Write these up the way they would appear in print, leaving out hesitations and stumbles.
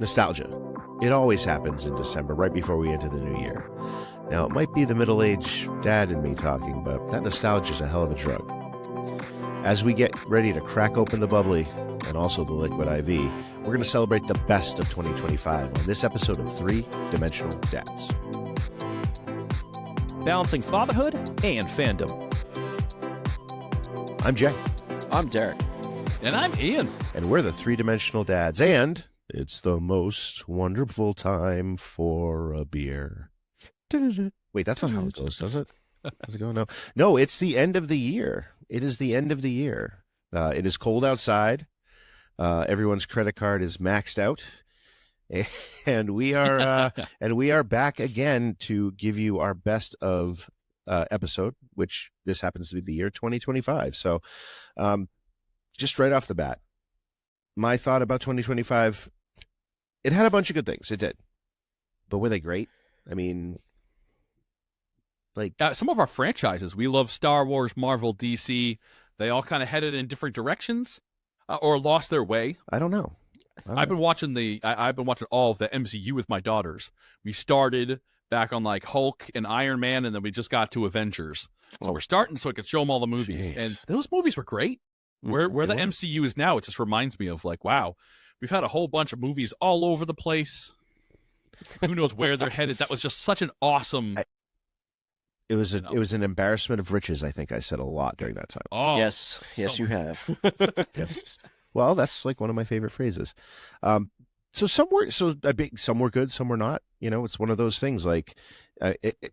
Nostalgia. It always happens in December, right before we enter the new year. Now, it might be the middle-aged dad in me talking, but that nostalgia is a hell of a drug. As we get ready to crack open the bubbly and also the liquid IV, we're going to celebrate the best of 2025 on this episode of Three Dimensional Dads. Balancing fatherhood and fandom. I'm Jay. I'm Derrick. And I'm Ian. And we're the Three Dimensional Dads. And it's the most wonderful time for a beer. Wait, that's not how it goes, does it? Does it go? No. No, it's the end of the year. It is the end of the year. It is cold outside. Everyone's credit card is maxed out. And we are back again to give you our best of episode, which this happens to be the year 2025. So just right off the bat, my thought about 2025, it had a bunch of good things. It did. But were they great? I mean, like some of our franchises, we love Star Wars, Marvel, DC. They all kind of headed in different directions or lost their way. I don't know. I've been watching all of the MCU with my daughters. We started back on like Hulk and Iron Man, and then we just got to Avengers. So we're starting so I could show them all the movies. Jeez. And those movies were great. Where the MCU is now, it just reminds me of like, wow, we've had a whole bunch of movies all over the place. Who knows where they're headed? That was just such an awesome. It was an embarrassment of riches. I think I said a lot during that time. Oh, Yes, you have. Yes. Well, that's like one of my favorite phrases. So some were good, some were not. You know, it's one of those things. Like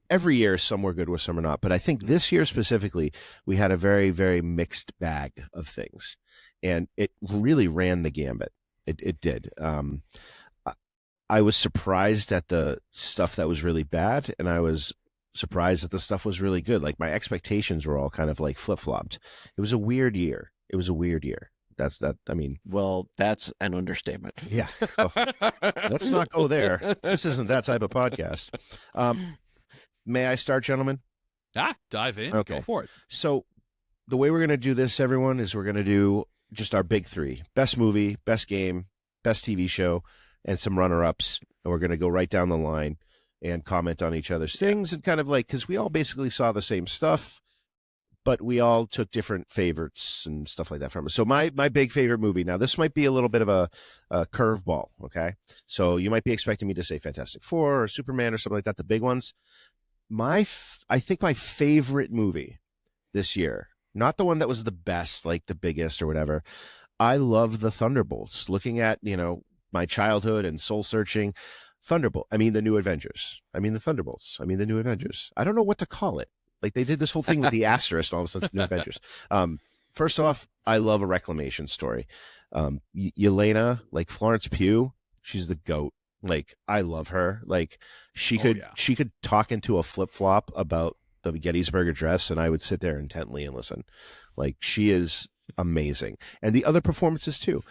every year, some were good, some were not. But I think this year specifically, we had a very, very mixed bag of things, and it really ran the gambit. It did. I was surprised at the stuff that was really bad, and I was surprised that the stuff was really good. Like my expectations were all kind of like flip-flopped. It was a weird year. Well, that's an understatement. Yeah. Oh, let's not go there. This isn't that type of podcast. May I start, gentlemen? Dive in. Okay. Go for it. So the way we're going to do this, everyone, is we're going to do just our big three. Best movie, best game, best TV show, and some runner-ups. And we're going to go right down the line and comment on each other's things and kind of like, because we all basically saw the same stuff, but we all took different favorites and stuff like that from us. So my big favorite movie, now this might be a little bit of a curveball, okay? So you might be expecting me to say Fantastic Four or Superman or something like that, the big ones. I think my favorite movie this year, not the one that was the best, like the biggest or whatever, I love the Thunderbolts. Looking at, my childhood and soul searching, the new Avengers. The Thunderbolts. The new Avengers. I don't know what to call it. Like they did this whole thing with the asterisk, and all of a sudden, New Avengers. First off, I love a reclamation story. Yelena, like Florence Pugh, she's the GOAT. Like I love her. Like she could talk into a flip flop about the Gettysburg Address, and I would sit there intently and listen. Like she is amazing, and the other performances too.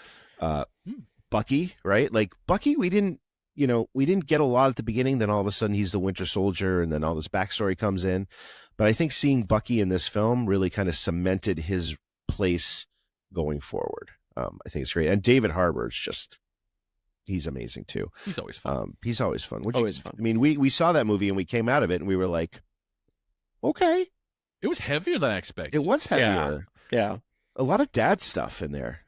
Bucky, right? Like Bucky, we didn't get a lot at the beginning. Then all of a sudden, he's the Winter Soldier, and then all this backstory comes in. But I think seeing Bucky in this film really kind of cemented his place going forward. I think it's great. And David Harbour is he's amazing too. He's always fun. He's always fun. Always fun. We saw that movie and we came out of it and we were like, okay. It was heavier than I expected. It was heavier. Yeah. A lot of dad stuff in there.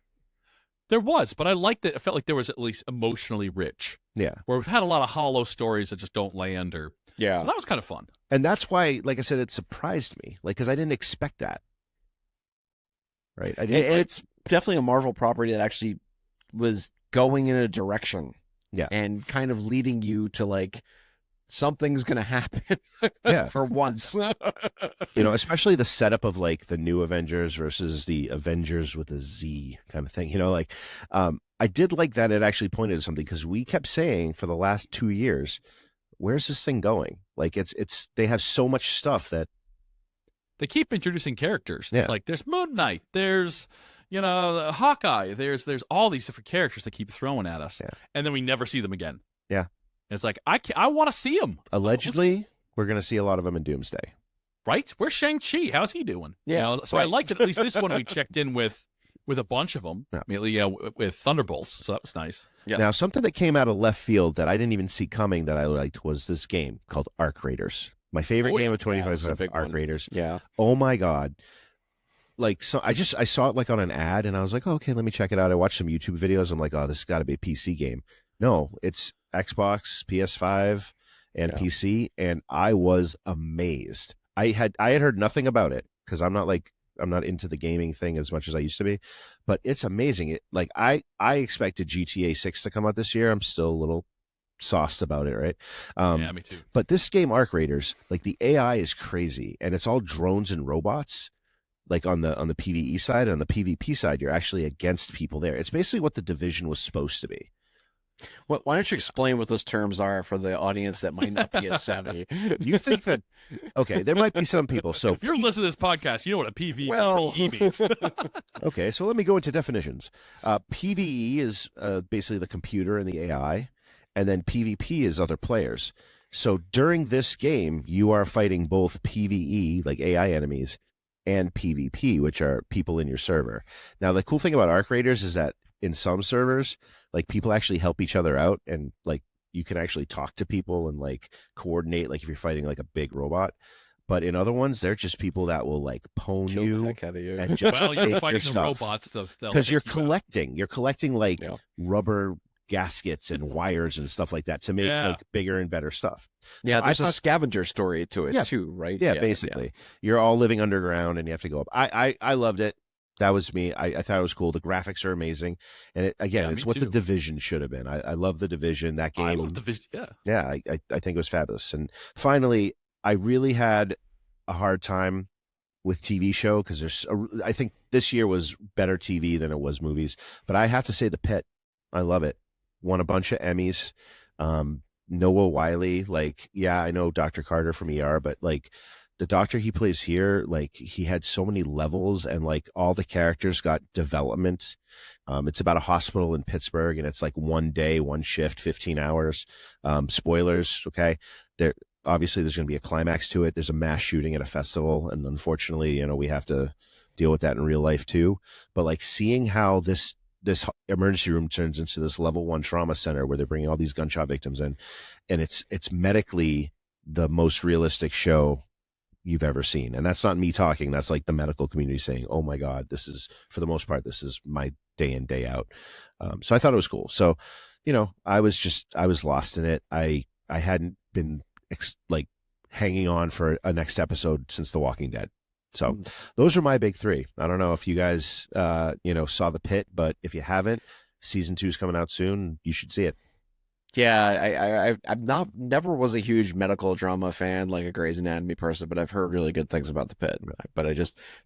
There was, but I liked it. I felt like there was at least emotionally rich. Yeah. Where we've had a lot of hollow stories that just don't land so that was kind of fun. And that's why, like I said, it surprised me. Like, because I didn't expect that. Right. And it's definitely a Marvel property that actually was going in a direction. Yeah. And kind of leading you to like, something's going to happen for once. Especially the setup of like the new Avengers versus the Avengers with a Z kind of thing. I did like that it actually pointed to something because we kept saying for the last 2 years, where's this thing going? Like they have so much stuff that they keep introducing characters. Yeah. It's like there's Moon Knight, there's Hawkeye, there's all these different characters that keep throwing at us, and then we never see them again. Yeah. It's like, I want to see him. Allegedly, we're going to see a lot of them in Doomsday. Right? Where's Shang-Chi? How's he doing? Yeah. So I liked it. At least this one we checked in with with a bunch of them, Yeah. mainly with Thunderbolts. So that was nice. Yes. Now, something that came out of left field that I didn't even see coming that I liked was this game called Arc Raiders. My favorite game of 2025, Arc Raiders. Yeah. Oh my God. Like, so I saw it like on an ad and I was like, oh, okay, let me check it out. I watched some YouTube videos. I'm like, oh, this has got to be a PC game. No, it's Xbox, PS5, and PC. And I was amazed. I had heard nothing about it because I'm not into the gaming thing as much as I used to be, but it's amazing. I expected GTA 6 to come out this year. I'm still a little sauced about it, right? Yeah, me too. But this game, Arc Raiders, like the AI is crazy and it's all drones and robots. Like on the PvE side, and on the PvP side, you're actually against people there. It's basically what the Division was supposed to be. Why don't you explain what those terms are for the audience that might not be as savvy? You think that? Okay, there might be some people. So if you're listening to this podcast, you know what a PvE means. Okay, so let me go into definitions. PvE is basically the computer and the AI, and then PvP is other players. So during this game, you are fighting both PvE, like AI enemies, and PvP, which are people in your server. Now, the cool thing about Arc Raiders is that in some servers, like people actually help each other out, and like you can actually talk to people and like coordinate, like if you're fighting like a big robot. But in other ones, they're just people that will like pwn Kill you, the heck out of you. and just Well, you're take fighting your the stuff. robots Because you're you out. collecting. You're collecting like Yeah. rubber gaskets and wires and stuff like that to make like bigger and better stuff. Yeah, So there's I a thought- scavenger story to it Yeah. too, right? Yeah, basically. You're all living underground and you have to go up. I loved it. That was me. I thought it was cool. The graphics are amazing. And it's what too. the Division should have been. I love the Division. That game. I love Division. Yeah. Yeah, I think it was fabulous. And finally, I really had a hard time with TV show because I think this year was better TV than it was movies. But I have to say The Pit. I love it. Won a bunch of Emmys. Noah Wiley, I know Dr. Carter from ER, but like the doctor he plays here, like he had so many levels and like all the characters got development. It's about a hospital in Pittsburgh and it's like one day, one shift, 15 hours. Spoilers. Okay. Obviously there's going to be a climax to it. There's a mass shooting at a festival. And unfortunately, we have to deal with that in real life too. But like seeing how this emergency room turns into this level 1 trauma center where they're bringing all these gunshot victims in, and it's medically the most realistic show you've ever seen. And that's not me talking. That's like the medical community saying, oh my God, this is, for the most part, this is my day in, day out. So I thought it was cool. So, I was lost in it. I hadn't been hanging on for a next episode since The Walking Dead. So those are my big 3. I don't know if you guys, saw The Pit, but if you haven't, season 2 is coming out soon. You should see it. Yeah, I'm never was a huge medical drama fan, like a Grey's Anatomy person, but I've heard really good things about The Pit. But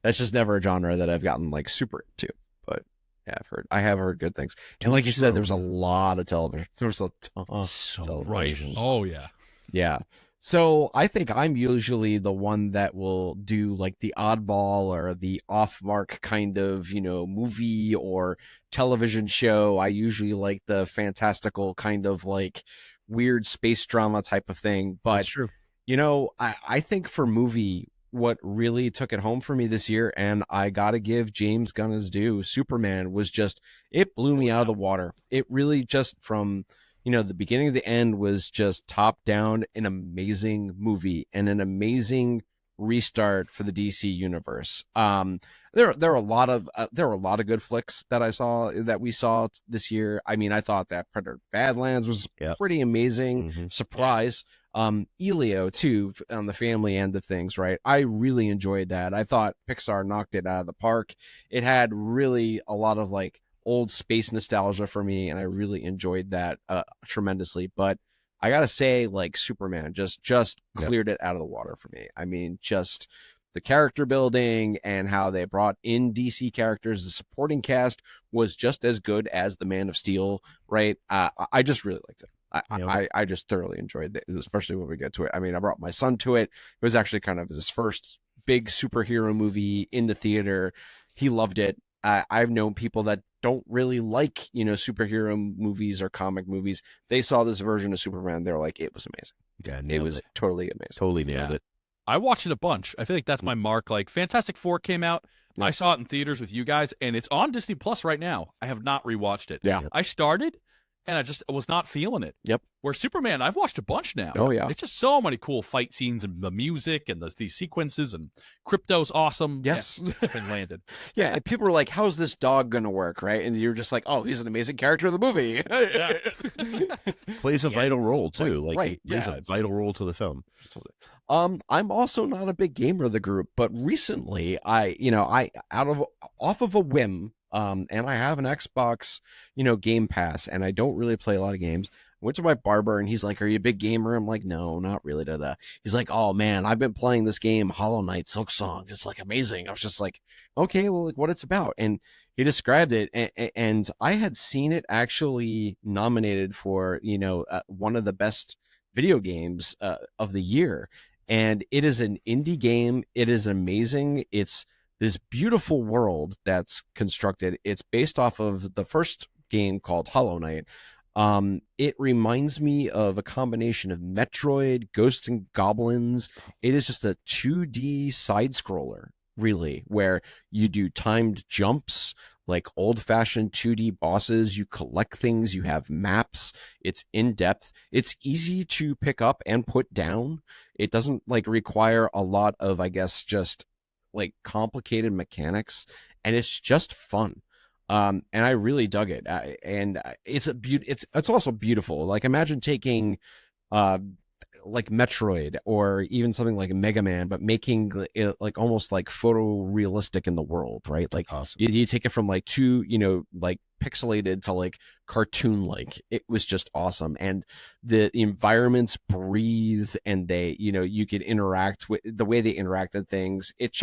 that's just never a genre that I've gotten like super into. But yeah, I have heard good things. And like you said, there was a lot of television. There was a ton of television. Right. Oh yeah. Yeah. So I think I'm usually the one that will do like the oddball or the off mark kind of, movie or television show. I usually like the fantastical kind of like weird space drama type of thing. But, That's true. I think for movie, what really took it home for me this year, and I got to give James Gunn his due, Superman was just, it blew me out of the water. It really just from... the beginning to the end was just top down, an amazing movie and an amazing restart for the DC universe. There are a lot of good flicks that we saw this year. I mean, I thought that Predator Badlands was pretty amazing. Mm-hmm. Surprise. Elio too, on the family end of things, right? I really enjoyed that. I thought Pixar knocked it out of the park. It had really a lot of like old space nostalgia for me, and I really enjoyed that tremendously. But I gotta say, like, Superman just cleared it out of the water for me. I mean, just the character building and how they brought in DC characters. The supporting cast was just as good as the Man of Steel, right? I just really liked it. I just thoroughly enjoyed it, especially when we get to it. I mean, I brought my son to it. It was actually kind of his first big superhero movie in the theater. He loved it. I've known people that don't really like, superhero movies or comic movies. They saw this version of Superman. They're like, it was amazing. Yeah, it was totally amazing. Totally nailed it. I watched it a bunch. I feel like that's my mark. Like Fantastic Four came out. I saw it in theaters with you guys, and it's on Disney Plus right now. I have not rewatched it. Yeah. I started, and I was not feeling it. Yep. Where Superman, I've watched a bunch now. Oh, yeah. It's just so many cool fight scenes and the music and these sequences, and Crypto's awesome. Yes. Yeah, everything landed. Yeah, and people were like, how's this dog going to work, right? And you're just like, oh, he's an amazing character in the movie. Plays a vital role, too. Right, he plays a vital role to the film. I'm also not a big gamer of the group, but recently off of a whim, and I have an Xbox, Game Pass, and I don't really play a lot of games. I went to my barber and he's like, are you a big gamer? I'm like, no, not really. He's like, oh man, I've been playing this game, Hollow Knight Silksong. It's like amazing. I was just like, okay, well, like what it's about. And he described it, and I had seen it actually nominated for, one of the best video games of the year. And it is an indie game. It is amazing. It's this beautiful world that's constructed. It's based off of the first game called Hollow Knight. It reminds me of a combination of Metroid, Ghosts and Goblins. It is just a 2D side scroller, really, where you do timed jumps, like old-fashioned 2D bosses. You collect things, you have maps. It's in-depth. It's easy to pick up and put down. It doesn't require a lot of, I guess, just complicated mechanics, and it's just fun. And I really dug it. And it's also beautiful. Like, imagine taking Metroid or even something like Mega Man, but making it almost photorealistic in the world, right? Awesome. You take it from pixelated to cartoon it was just awesome. And the environments breathe, and they you could interact with the way they interact with things. It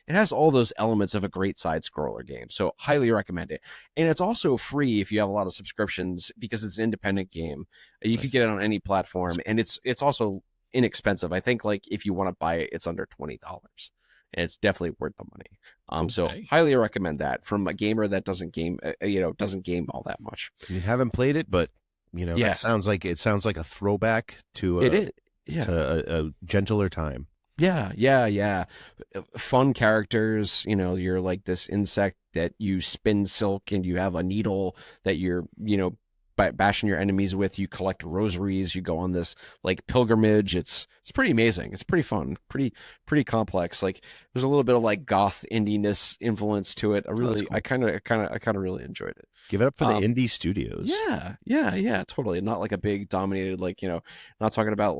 has all those elements of a great side scroller game, so highly recommend it. And it's also free if you have a lot of subscriptions, because it's an independent game. You could get it on any platform, and it's also inexpensive. I think if you want to buy it, it's under $20. It's definitely worth the money. So highly recommend that from a gamer that doesn't game all that much. You haven't played it, but it sounds like a throwback to a gentler time. Yeah. Fun characters. You're this insect that you spin silk, and you have a needle that you're bashing your enemies with. You collect rosaries. You go on this pilgrimage. It's pretty amazing. It's pretty fun. Pretty complex. There's a little bit of goth indiness influence to it. Cool. I kind of really enjoyed it. Give it up for the indie studios. Yeah, totally. Not a big dominated not talking about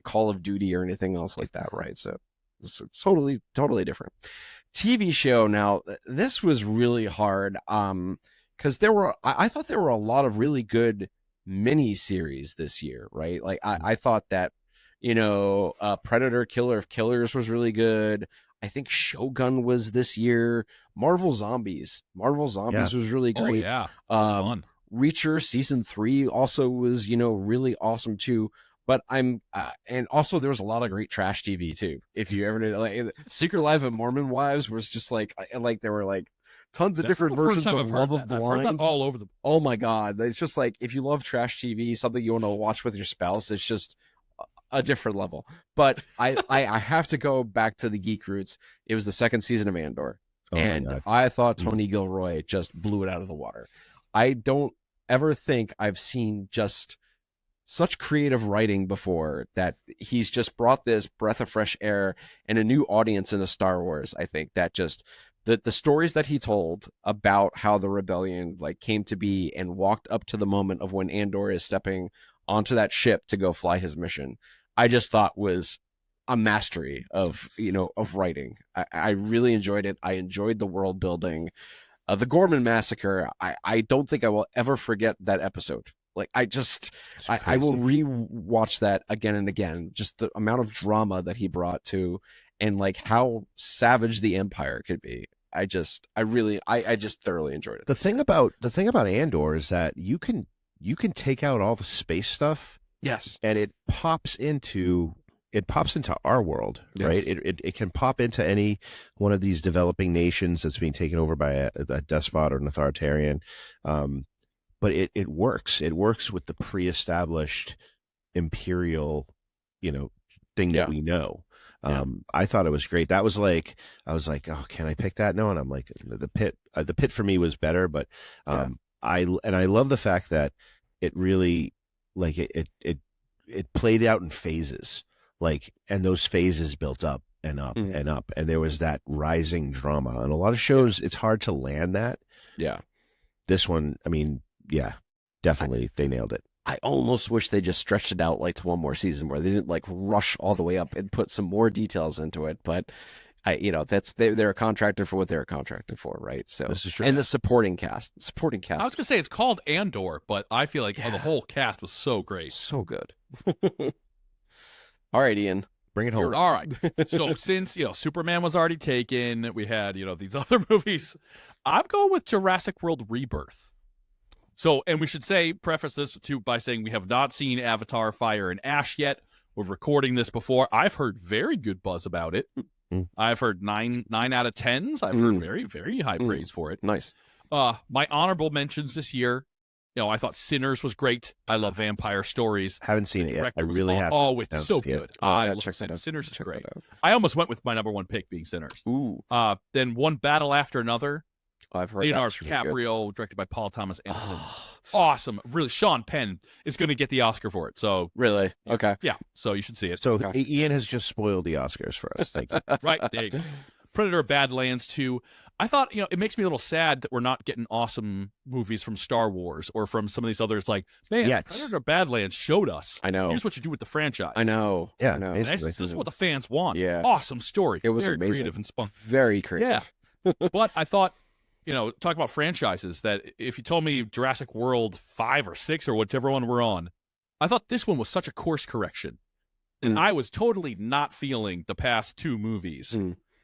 Call of Duty or anything else like that, right? So it's totally different. TV show. Now, this was really hard. Because I thought there were a lot of really good mini series this year, right? I thought that, Predator Killer of Killers was really good. I think Shogun was this year. Marvel Zombies was really great. Oh, yeah. It was fun. Reacher season 3 also was, really awesome too. But and also there was a lot of great trash TV too. If you ever did, Secret Life of Mormon Wives was just there were tons of different versions of Love of Blind all over the place. Oh my god, it's just if you love trash TV, something you want to watch with your spouse, it's just a different level. But I have to go back to the geek roots. It was the second season of Andor, and I thought Tony Gilroy just blew it out of the water. I don't ever think I've seen just such creative writing before, that he's just brought this breath of fresh air and a new audience into Star Wars. I think that just the stories that he told about how the rebellion came to be and walked up to the moment of when Andor is stepping onto that ship to go fly his mission, I just thought was a mastery of writing. I really enjoyed it. I enjoyed the world building. The Gorman Massacre, I don't think I will ever forget that episode. I will re-watch that again and again. Just the amount of drama that he brought to, and how savage the Empire could be. I just thoroughly enjoyed it. The thing about Andor is that you can take out all the space stuff. Yes. And it pops into our world, right? It can pop into any one of these developing nations that's being taken over by a despot or an authoritarian. But it works. It works with the pre-established imperial, thing that we know. I thought it was great. That was like, I was like, oh, can I pick that? No, and I'm like, the pit for me was better, but I love the fact that it really like it played out in phases, like, and those phases built up and up and up, and there was that rising drama. And a lot of shows, it's hard to land that. Yeah. This one, I mean, yeah, definitely they nailed it. I almost wish they just stretched it out like to one more season where they didn't like rush all the way up and put some more details into it. But they're a contractor for what they're a contractor for, right? So This is true. And the supporting cast. I was gonna say it's called Andor, but I feel like the whole cast was so great, so good. All right, Ian. Bring it home. All right. So since Superman was already taken, we had these other movies. I'm going with Jurassic World Rebirth. So, and we should preface this too by saying we have not seen Avatar: Fire and Ash yet. We're recording this before. I've heard very good buzz about it. I've heard 9 out of 10s. I've heard very, very high praise for it. Nice. My honorable mentions this year. I thought Sinners was great. I love vampire stories. Haven't seen it yet. I really have. Oh, it's so good. I love check that out. Sinners is Check great. that out. I almost went with my number one pick being Sinners. Ooh. Then One Battle After Another. I've heard Leonardo that's really good. DiCaprio, directed by Paul Thomas Anderson. Awesome. Really, Sean Penn is going to get the Oscar for it. So Really? Okay. yeah, so you should see it. So Okay. Ian has just spoiled the Oscars for us. Thank you. Right, there you go. Predator Badlands 2. I thought, it makes me a little sad that we're not getting awesome movies from Star Wars or from some of these others. Like, man, Yet. Predator Badlands showed us. I know. Here's what you do with the franchise. I know. Yeah, I know. And basically. this is what the fans want. Yeah. Awesome story. It was very amazing. creative and spun. Very creative. Yeah. But I thought, talk about franchises, that if you told me Jurassic World 5 or 6 or whichever one we're on, I thought this one was such a course correction. And I was totally not feeling the past 2 movies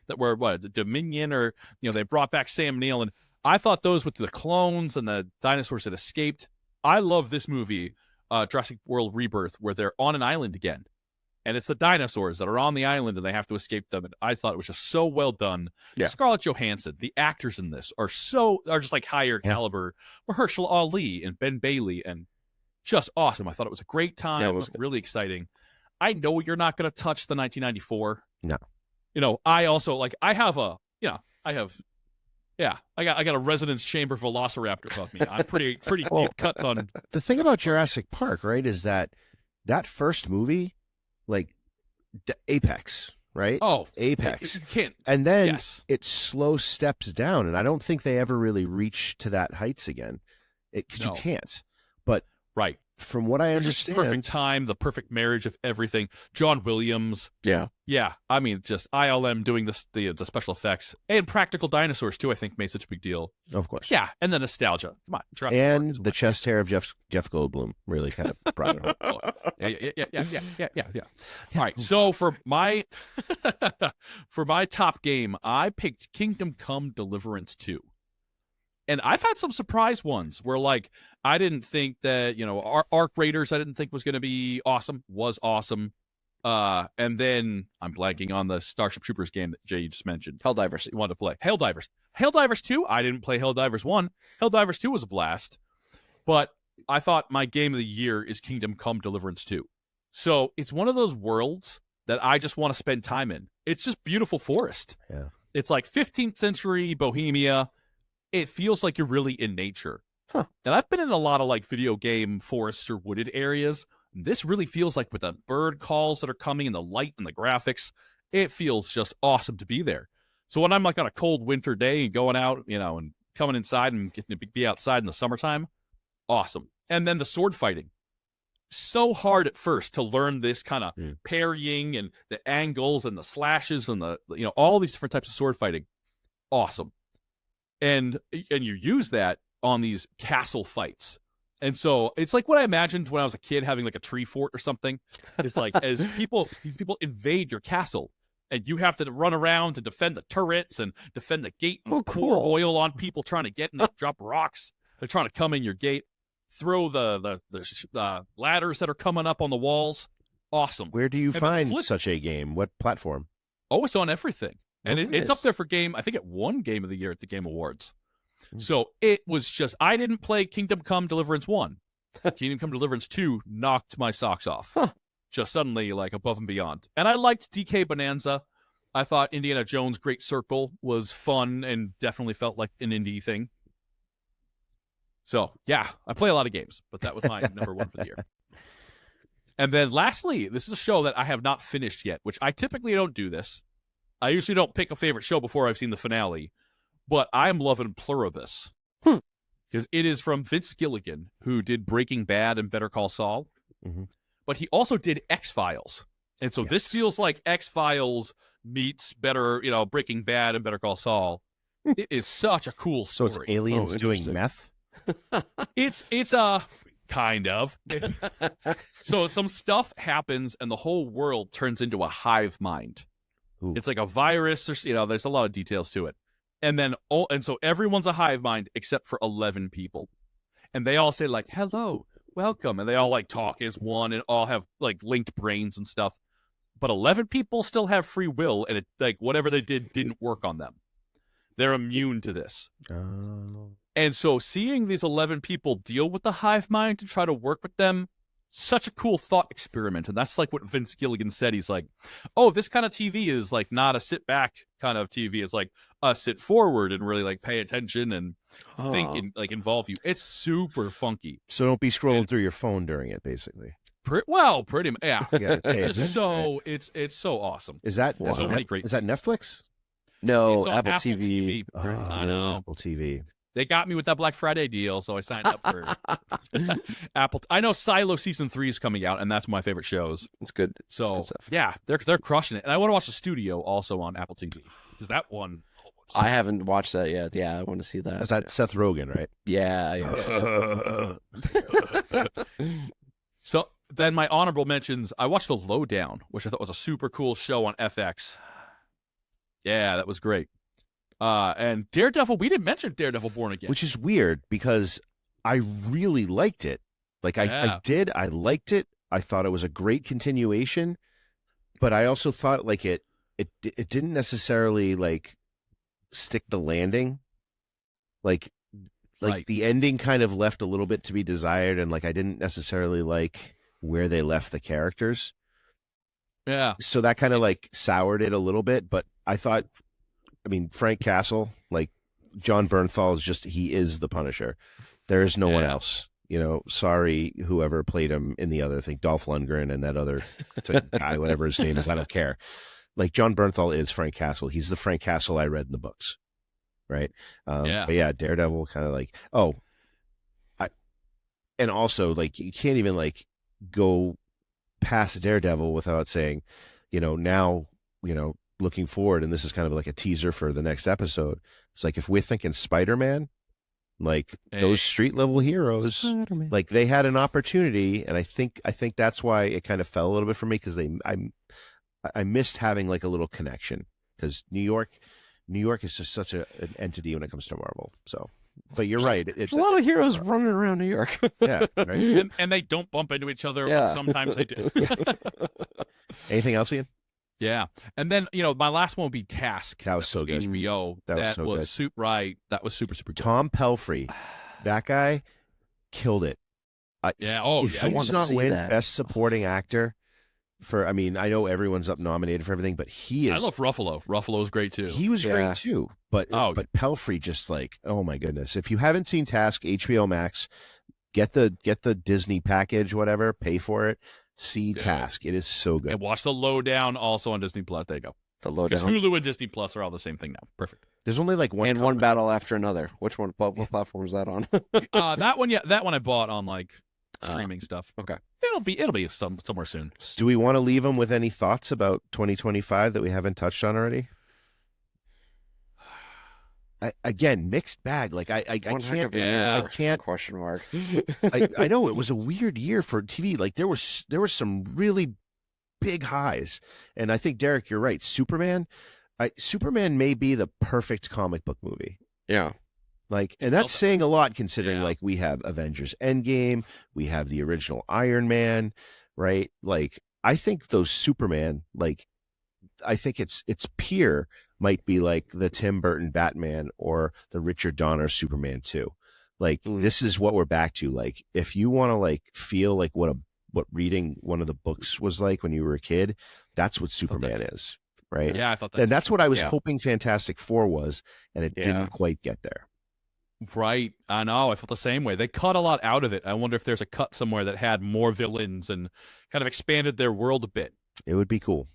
that were, the Dominion, or, they brought back Sam Neill. And I thought those with the clones and the dinosaurs that escaped. I love this movie, Jurassic World Rebirth, where they're on an island again. And it's the dinosaurs that are on the island and they have to escape them. And I thought it was just so well done. Yeah. Scarlett Johansson, the actors in this are just like higher caliber. Mahershala Ali and Ben Bailey, and just awesome. I thought it was a great time. Yeah, it was really exciting. I know you're not going to touch the 1994. No. I also I got a Resonance Chamber Velociraptor above me. I'm pretty deep cuts on. The thing about Jurassic Park, right, is that first movie, like Apex, right? Oh, Apex. You can't. And then Yes. it slow steps down, and I don't think they ever really reach to that heights again. Because No. you can't. But Right. from what I Just understand, perfect time, the perfect marriage of everything. John Williams. Yeah. Yeah, I mean, just ILM doing the special effects and practical dinosaurs too. I think made such a big deal. of course. Yeah, and the nostalgia. Come on, Jurassic Park And is the chest hair of Jeff Goldblum really kind of brought it home. Oh, yeah. All right, so for my top game, I picked Kingdom Come Deliverance 2. And I've had some surprise ones where, I didn't think that, Arc Raiders, I didn't think was going to be awesome. Was awesome. And then I'm blanking on the Starship Troopers game that Jay just mentioned. Helldivers. You wanted to play Helldivers. Helldivers 2, I didn't play Helldivers 1. Helldivers 2 was a blast. But I thought my game of the year is Kingdom Come Deliverance 2. So it's one of those worlds that I just want to spend time in. It's just beautiful forest. Yeah. It's like 15th century Bohemia. It feels like you're really in nature. Huh. And I've been in a lot of video game forests or wooded areas. This really feels like with the bird calls that are coming and the light and the graphics, it feels just awesome to be there. So when I'm on a cold winter day and going out, and coming inside and getting to be outside in the summertime, awesome. And then the sword fighting. So hard at first to learn this kind of parrying and the angles and the slashes and the all these different types of sword fighting. Awesome. And you use that on these castle fights. And so it's like what I imagined when I was a kid having a tree fort or something. It's like as these people invade your castle and you have to run around to defend the turrets and defend the gate and pour oil on people trying to get in, drop rocks. They're trying to come in your gate, throw the ladders that are coming up on the walls. Awesome. Where do you And find flip- such a game? What platform? Oh, it's on everything. And it's up nice. there for game. I think it won Game of the Year at the Game Awards. So it was just, I didn't play Kingdom Come Deliverance 1. Kingdom Come Deliverance 2 knocked my socks off. Huh. just suddenly like above and beyond. And I liked DK Bonanza. I thought Indiana Jones Great Circle was fun and definitely felt like an indie thing. So, yeah, I play a lot of games, but that was my number one for the year. And then lastly, this is a show that I have not finished yet, which I typically don't do this. I usually don't pick a favorite show before I've seen the finale, but I'm loving Pluribus. Because it is from Vince Gilligan, who did Breaking Bad and Better Call Saul. Mm-hmm. But he also did X-Files. And so this feels like X-Files meets Breaking Bad and Better Call Saul. It is such a cool story. So it's aliens doing meth? It's kind of. So some stuff happens and the whole world turns into a hive mind. Ooh. It's like a virus, or there's a lot of details to it. And so everyone's a hive mind except for 11 people. And they all say like, hello, welcome. And they all like talk as one and all have like linked brains and stuff. But 11 people still have free will, and it like whatever they did didn't work on them. They're immune to this. Oh. And so seeing these 11 people deal with the hive mind to try to work with them, such a cool thought experiment. And that's like what Vince Gilligan said. He's like, oh, this kind of TV is like not a sit back kind of TV. It's like a sit forward and really like pay attention and think and like involve you. It's super funky. So don't be scrolling through your phone during it, basically. Pretty much, yeah. It's just so it's so awesome. Is that so many great is that Netflix? No, It's on Apple TV. I know. Apple TV. They got me with that Black Friday deal, so I signed up for Apple. I know Silo season 3 is coming out, and that's one of my favorite shows. It's good. So It's good stuff. yeah, they're crushing it. And I want to watch The Studio also on Apple TV because that one. I haven't watched that yet. Yeah, I want to see that. Is that Seth Rogen, right? Yeah. So then my honorable mentions, I watched The Lowdown, which I thought was a super cool show on FX. Yeah, that was great. And Daredevil, we didn't mention Daredevil Born Again. Which is weird because I really liked it. Like I did. I liked it. I thought it was a great continuation, but I also thought like it didn't necessarily like stick the landing. Like Right. the ending kind of left a little bit to be desired, and like I didn't necessarily like where they left the characters. Yeah. So that kind of like soured it a little bit, but I thought, I mean, Frank Castle, like John Bernthal he is the Punisher. There is no one else. Sorry, whoever played him in the other thing, Dolph Lundgren and that other guy, whatever his name is, I don't care. Like John Bernthal is Frank Castle. He's the Frank Castle I read in the books. Right. But yeah, Daredevil kind of like, and also like, you can't even like go past Daredevil without saying, now, looking forward, and this is kind of like a teaser for the next episode. It's like, if we're thinking Spider-Man, like those street level heroes, Spider-Man. like they had an opportunity, and I think that's why it kind of fell a little bit for me, because I missed having like a little connection, because New York is just such an entity when it comes to Marvel. So, but you're right. There's a lot of heroes running around New York. Yeah, right. And they don't bump into each other. But sometimes they do. Anything else, Ian? Yeah. And then, my last one would be Task. That was so good. HBO. That was so good. That was super, super good. Tom Pelphrey, that guy killed it. If I he want does to not see win that. Best Supporting Actor I know everyone's up nominated for everything, but he is. I love Ruffalo. Ruffalo's great too. He was great too. But Pelphrey just like, oh my goodness. If you haven't seen Task, HBO Max, get the Disney package, whatever, pay for it. See Task. It is so good. And watch The Lowdown also on Disney Plus. There you go. The Because Lowdown. Hulu and Disney Plus are all the same thing now. Perfect. There's only like one. And one battle after another. Which one? What platform is that on? That one I bought on like streaming stuff. Okay. It'll be somewhere soon. Do we want to leave them with any thoughts about 2025 that we haven't touched on already? Again, mixed bag. Like I can't. I can't. Question mark. I know it was a weird year for TV. Like there were some really big highs, and I think Derrick, you're right. Superman may be the perfect comic book movie. Yeah. Like, and that's saying a lot considering like we have Avengers Endgame, we have the original Iron Man, right? Like, I think those Superman, like, I think its peer might be like the Tim Burton Batman or the Richard Donner Superman 2. Like, this is what we're back to. Like, if you want to like feel like what a what reading one of the books was like when you were a kid. That's what Superman is, right? Yeah, I thought that. And that's what I was Yeah. hoping Fantastic Four was, and it Yeah. didn't quite get there. Right. I know. I felt the same way. They cut a lot out of it. I wonder if there's a cut somewhere that had more villains and kind of expanded their world a bit. It would be cool.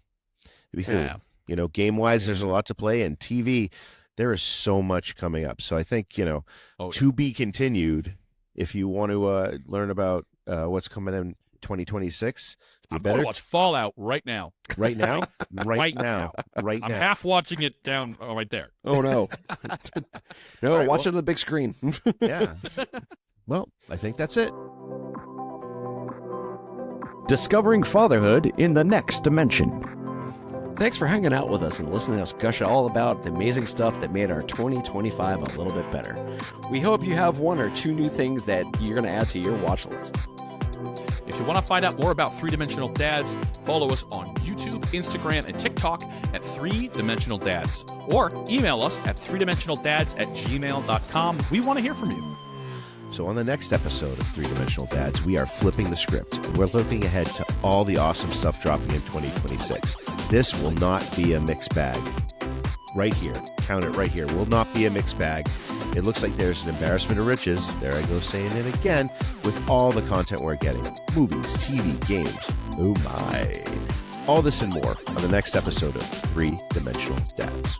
It'd be cool. Yeah. You know, game-wise, there's a lot to play, and TV, there is so much coming up. So I think, you know, Oh, to be continued. If you want to learn about what's coming in 2026, you I'm going better to watch Fallout right now. right now, Right now. right I'm now. half watching it down right there. Oh no, no! All right, watch well- it on the big screen. Yeah. Well, I think that's it. Discovering fatherhood in the next dimension. Thanks for hanging out with us and listening to us gush all about the amazing stuff that made our 2025 a little bit better. We hope you have one or two new things that you're going to add to your watch list. If you want to find out more about Three-Dimensional Dads, follow us on YouTube, Instagram, and TikTok at Three-Dimensional Dads. Or email us at threedimensionaldads@gmail.com. We want to hear from you. So on the next episode of Three Dimensional Dads, we are flipping the script. We're looking ahead to all the awesome stuff dropping in 2026. This will not be a mixed bag. Right here. Count it right here. Will not be a mixed bag. It looks like there's an embarrassment of riches. There I go saying it again with all the content we're getting. Movies, TV, games. Oh my. All this and more on the next episode of Three Dimensional Dads.